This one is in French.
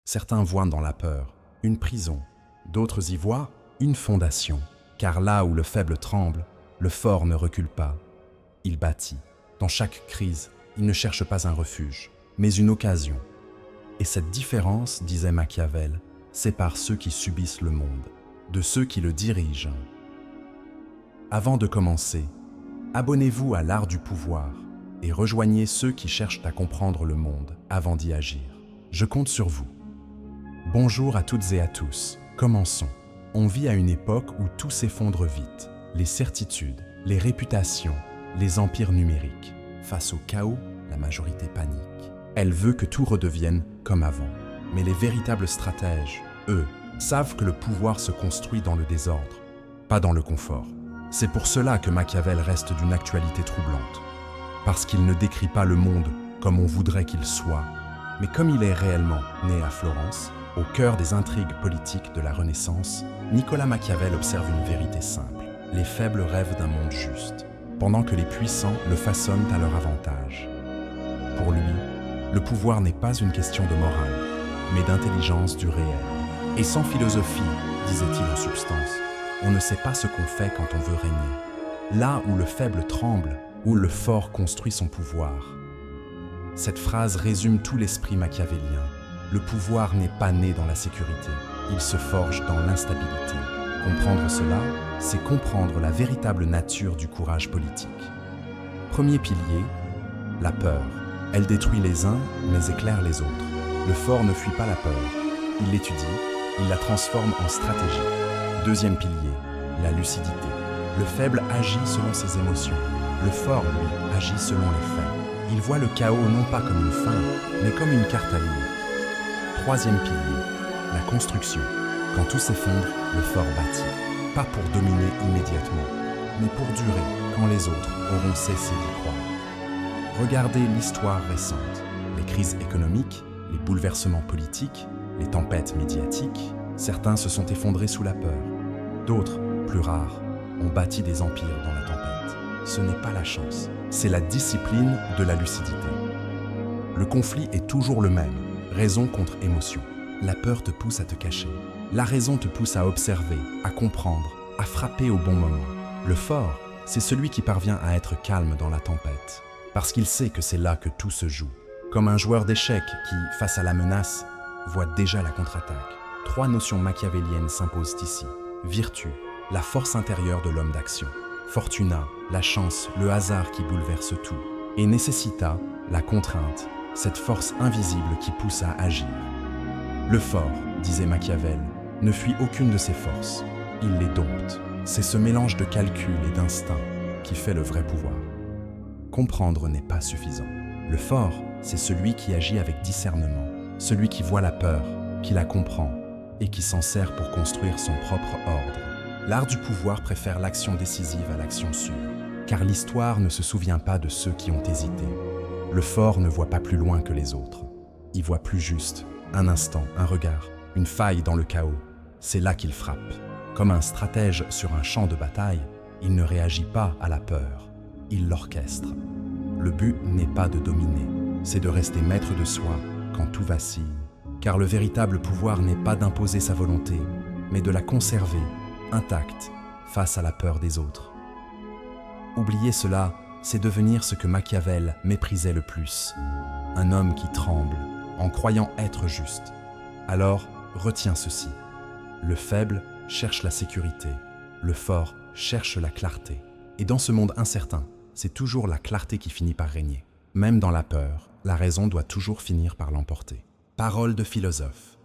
Certains voient dans la peur une prison, d'autres y voient une fondation. Car là où le faible tremble, le fort ne recule pas. Il bâtit. Dans chaque crise, il ne cherche pas un refuge, mais une occasion. Et cette différence, disait Machiavel, sépare ceux qui subissent le monde de ceux qui le dirigent. Avant de commencer, abonnez-vous à l'art du pouvoir et rejoignez ceux qui cherchent à comprendre le monde avant d'y agir. Je compte sur vous. Bonjour à toutes et à tous. Commençons. On vit à une époque où tout s'effondre vite. Les certitudes, les réputations, les empires numériques. Face au chaos, la majorité panique. Elle veut que tout redevienne comme avant. Mais les véritables stratèges, eux, savent que le pouvoir se construit dans le désordre, pas dans le confort. C'est pour cela que Machiavel reste d'une actualité troublante. Parce qu'il ne décrit pas le monde comme on voudrait qu'il soit, mais comme il est réellement né à Florence, au cœur des intrigues politiques de la Renaissance, Nicolas Machiavel observe une vérité simple. Les faibles rêvent d'un monde juste, pendant que les puissants le façonnent à leur avantage. Pour lui, le pouvoir n'est pas une question de morale, mais d'intelligence du réel. Et sans philosophie, disait-il en substance, on ne sait pas ce qu'on fait quand on veut régner. Là où le faible tremble, où le fort construit son pouvoir. Cette phrase résume tout l'esprit machiavélien. Le pouvoir n'est pas né dans la sécurité, il se forge dans l'instabilité. Comprendre cela, c'est comprendre la véritable nature du courage politique. Premier pilier, la peur. Elle détruit les uns, mais éclaire les autres. Le fort ne fuit pas la peur. Il l'étudie, il la transforme en stratégie. Deuxième pilier, la lucidité. Le faible agit selon ses émotions. Le fort, lui, agit selon les faits. Il voit le chaos non pas comme une fin, mais comme une carte à lire. Troisième pilier, la construction. Quand tout s'effondre, le fort bâtit. Pas pour dominer immédiatement, mais pour durer quand les autres auront cessé d'y croire. Regardez l'histoire récente. Les crises économiques, les bouleversements politiques, les tempêtes médiatiques. Certains se sont effondrés sous la peur. D'autres, plus rares, ont bâti des empires dans la tempête. Ce n'est pas la chance, c'est la discipline de la lucidité. Le conflit est toujours le même, raison contre émotion. La peur te pousse à te cacher. La raison te pousse à observer, à comprendre, à frapper au bon moment. Le fort, c'est celui qui parvient à être calme dans la tempête, parce qu'il sait que c'est là que tout se joue. Comme un joueur d'échecs qui, face à la menace, voit déjà la contre-attaque. Trois notions machiavéliennes s'imposent ici. Virtu, la force intérieure de l'homme d'action. Fortuna, la chance, le hasard qui bouleverse tout. Et necessita, la contrainte, cette force invisible qui pousse à agir. Le fort, disait Machiavel, ne fuit aucune de ses forces. Il les dompte. C'est ce mélange de calcul et d'instinct qui fait le vrai pouvoir. Comprendre n'est pas suffisant. Le fort, c'est celui qui agit avec discernement, celui qui voit la peur, qui la comprend et qui s'en sert pour construire son propre ordre. L'art du pouvoir préfère l'action décisive à l'action sûre, car l'histoire ne se souvient pas de ceux qui ont hésité. Le fort ne voit pas plus loin que les autres. Il voit plus juste, un instant, un regard, une faille dans le chaos. C'est là qu'il frappe. Comme un stratège sur un champ de bataille, il ne réagit pas à la peur, il l'orchestre. Le but n'est pas de dominer, c'est de rester maître de soi quand tout vacille. Car le véritable pouvoir n'est pas d'imposer sa volonté, mais de la conserver, intacte, face à la peur des autres. Oublier cela, c'est devenir ce que Machiavel méprisait le plus, un homme qui tremble, en croyant être juste. Alors, retiens ceci. Le faible cherche la sécurité, le fort cherche la clarté. Et dans ce monde incertain, c'est toujours la clarté qui finit par régner. Même dans la peur, la raison doit toujours finir par l'emporter. Parole de philosophe.